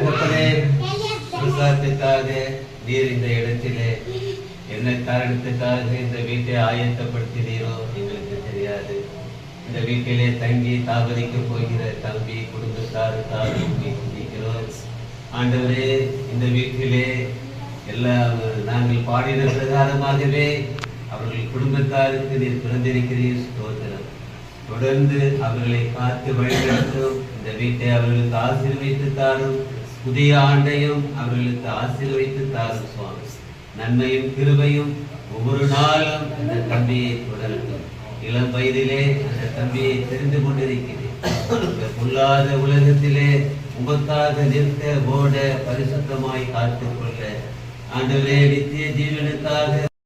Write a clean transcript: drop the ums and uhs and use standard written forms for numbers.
தகப்பனே, பிரசாதத்துக்காக நீர் இந்த இடத்திலே என்ன காரணத்துக்காக இந்த வீட்டை ஆயத்தப்படுத்தினீரோ எங்களுக்கு தெரியாது. இந்த வீட்டிலே தங்கி தாபரிக்க போகிற தம்பி குடும்பத்தாருக்காக சிந்திக்கிறோம். ஆண்டவரே, இந்த வீட்டிலே எல்லாம் நாங்கள் பாடின பிரகாரமாகவே அவர்கள் குடும்பத்தாருக்கு நீர் பிறந்திருக்கிறீர். ஸ்தோத்திரம். தொடர்ந்து அவர்களை காத்து வழிநடத்தும். இந்த வீட்டை அவர்களுக்கு ஆசீர்வதித்து தாரும். புதிய ஆண்டையும் அவர்களுக்கு ஆசீர்வதித்து தாரும் சுவாமி. நன்மையும் கிருபையும் ஒவ்வொரு நாளும் அந்த தம்பியை தொடரட்டும். இளம் வயதிலே அந்த தம்பியை தெரிந்து கொண்டிருக்கிறேன். பொல்லாத உலகத்திலே உமக்காக நிற்க ஓட பரிசுத்தமாய் காத்துக்கொள்ள ஆண்டவரே, நித்திய ஜீவனுக்காக